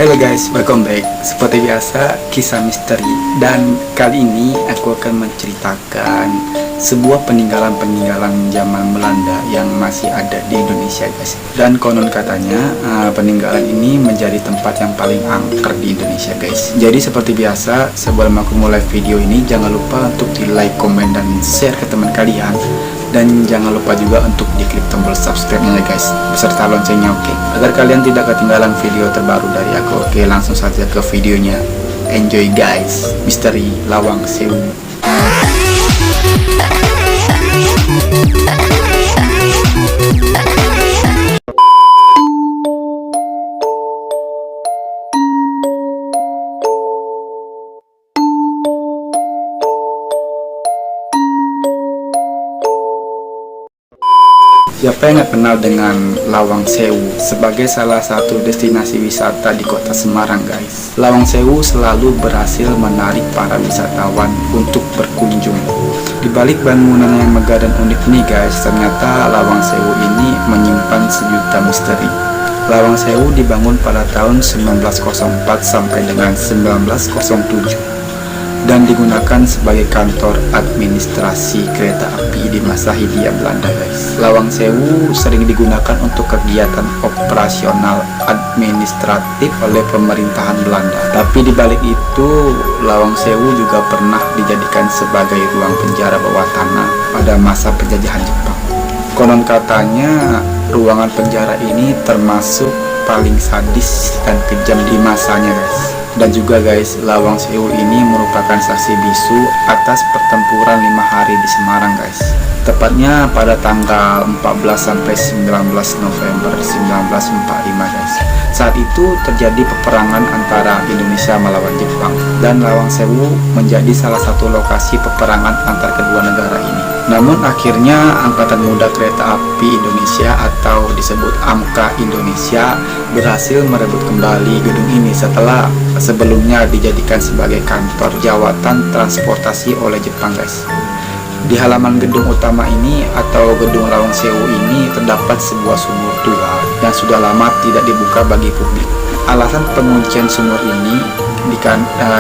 Halo guys, welcome back. Seperti biasa, kisah misteri. Dan kali ini aku akan menceritakan sebuah peninggalan-peninggalan zaman Belanda yang masih ada di Indonesia guys. Dan konon katanya peninggalan ini menjadi tempat yang paling angker di Indonesia guys. Jadi seperti biasa, sebelum aku mulai video ini, jangan lupa untuk di like, komen, dan share ke teman kalian. Dan jangan lupa juga untuk diklik tombol subscribe-nya ya guys, beserta loncengnya, oke? Agar kalian tidak ketinggalan video terbaru dari aku. Oke, langsung saja ke videonya. Enjoy guys, misteri Lawang Sewu. Siapa yang nggak kenal dengan Lawang Sewu sebagai salah satu destinasi wisata di kota Semarang guys. Lawang Sewu selalu berhasil menarik para wisatawan untuk berkunjung. Di balik bangunan yang megah dan unik ini guys, ternyata Lawang Sewu ini menyimpan sejuta misteri. Lawang Sewu dibangun pada tahun 1904 sampai dengan 1907 dan digunakan sebagai kantor administrasi kereta api di masa Hindia Belanda guys. Lawang Sewu sering digunakan untuk kegiatan operasional administratif oleh pemerintahan Belanda. Tapi di balik itu, Lawang Sewu juga pernah dijadikan sebagai ruang penjara bawah tanah pada masa penjajahan Jepang. Konon katanya ruangan penjara ini termasuk paling sadis dan kejam di masanya guys. Dan juga guys, Lawang Sewu ini merupakan saksi bisu atas pertempuran 5 hari di Semarang guys. Tepatnya pada tanggal 14 sampai 19 November 1945 guys. Saat itu terjadi peperangan antara Indonesia melawan Jepang, dan Lawang Sewu menjadi salah satu lokasi peperangan antar kedua negara ini. Namun akhirnya Angkatan Muda Kereta Api Indonesia atau disebut AMKA Indonesia berhasil merebut kembali gedung ini setelah sebelumnya dijadikan sebagai kantor jawatan transportasi oleh Jepang guys. Di halaman gedung utama ini atau gedung Lawang Sewu ini terdapat sebuah sumur tua yang sudah lama tidak dibuka bagi publik. Alasan penguncian sumur ini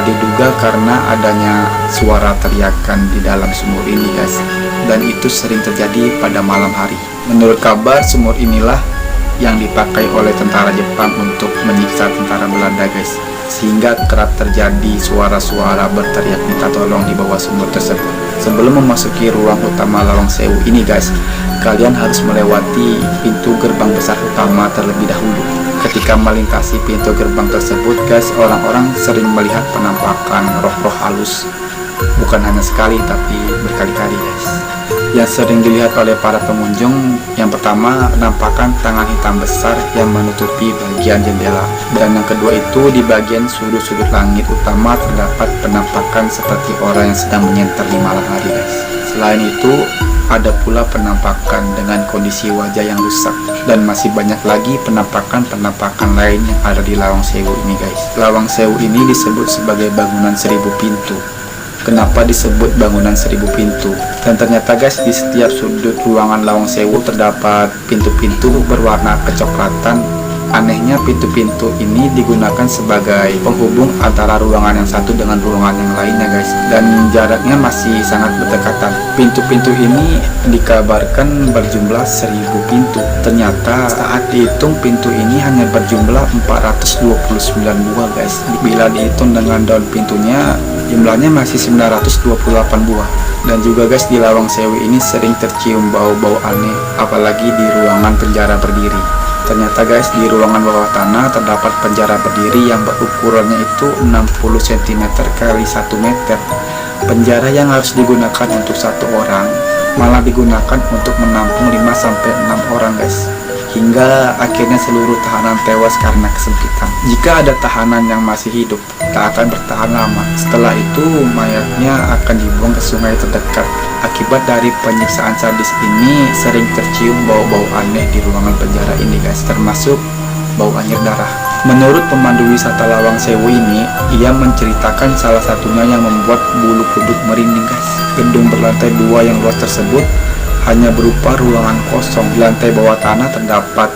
diduga karena adanya suara teriakan di dalam sumur ini guys, dan itu sering terjadi pada malam hari. Menurut kabar, sumur inilah yang dipakai oleh tentara Jepang untuk menyiksa tentara Belanda guys, sehingga kerap terjadi suara-suara berteriak minta tolong di bawah sumur tersebut. Sebelum memasuki ruang utama Lawang Sewu ini guys, kalian harus melewati pintu gerbang besar utama terlebih dahulu. Ketika melintasi pintu gerbang tersebut guys, orang-orang sering melihat penampakan roh-roh halus. Bukan hanya sekali tapi berkali-kali guys. Yang sering dilihat oleh para pengunjung, yang pertama penampakan tangan hitam besar yang menutupi bagian jendela, dan yang kedua itu di bagian sudut-sudut langit utama terdapat penampakan seperti orang yang sedang menyenter di malam hari guys. Selain itu ada pula penampakan dengan kondisi wajah yang rusak, dan masih banyak lagi penampakan-penampakan lain yang ada di Lawang Sewu ini guys. Lawang Sewu ini disebut sebagai bangunan 1000 pintu. Kenapa disebut bangunan 1000 pintu? Dan ternyata guys, di setiap sudut ruangan Lawang Sewu terdapat pintu-pintu berwarna kecoklatan. Anehnya pintu-pintu ini digunakan sebagai penghubung antara ruangan yang satu dengan ruangan yang lainnya guys, dan jaraknya masih sangat berdekatan. Pintu-pintu ini dikabarkan berjumlah 1000 pintu. Ternyata saat dihitung pintu ini hanya berjumlah 429 buah guys. Bila dihitung dengan daun pintunya, jumlahnya masih 928 buah. Dan juga guys, di Lawang Sewu ini sering tercium bau-bau aneh, apalagi di ruangan penjara berdiri. Ternyata guys, di ruangan bawah tanah terdapat penjara berdiri yang berukurannya itu 60 cm kali 1 meter. Penjara yang harus digunakan untuk satu orang malah digunakan untuk menampung 5 sampai 6 orang guys. Hingga akhirnya seluruh tahanan tewas karena kesempitan. Jika ada tahanan yang masih hidup, tak akan bertahan lama. Setelah itu mayatnya akan dibuang ke sungai terdekat. Akibat dari penyiksaan sadis ini, sering tercium bau-bau aneh di ruangan penjara ini guys, termasuk bau anyir darah. Menurut pemandu wisata Lawang Sewu ini, ia menceritakan salah satunya yang membuat bulu kuduk merinding guys. Gedung berlantai 2 yang luas tersebut hanya berupa ruangan kosong. Di lantai bawah tanah terdapat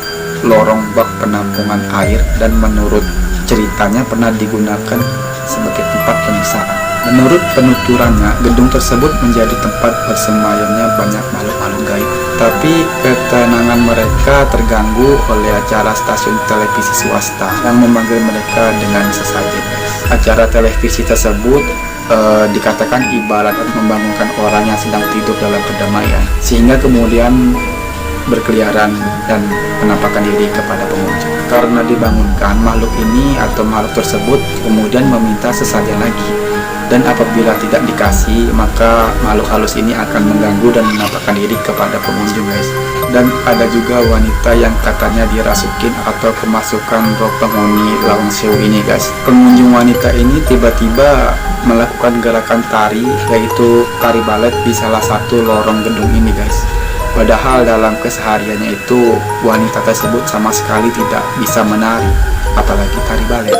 lorong bak penampungan air, dan menurut ceritanya pernah digunakan sebagai tempat penyiksaan. Menurut penuturannya, gedung tersebut menjadi tempat bersemayamnya banyak makhluk-makhluk gaib. Tapi ketenangan mereka terganggu oleh acara stasiun televisi swasta yang memanggil mereka dengan sesajen. Acara televisi tersebut dikatakan ibarat membangunkan orang yang sedang tidur dalam kedamaian, sehingga kemudian berkeliaran dan menampakkan diri kepada pengunjung. Karena dibangunkan, makhluk ini atau makhluk tersebut kemudian meminta sesajen lagi, dan apabila tidak dikasih, maka makhluk halus ini akan mengganggu dan menampakkan diri kepada pengunjung, guys. Dan ada juga wanita yang katanya dirasukin atau kemasukan roh penghuni Lawang Sewu ini, guys. Pengunjung wanita ini tiba-tiba melakukan gerakan tari, yaitu tari balet di salah satu lorong gedung ini, guys. Padahal dalam kesehariannya itu wanita tersebut sama sekali tidak bisa menari, apalagi tari balet.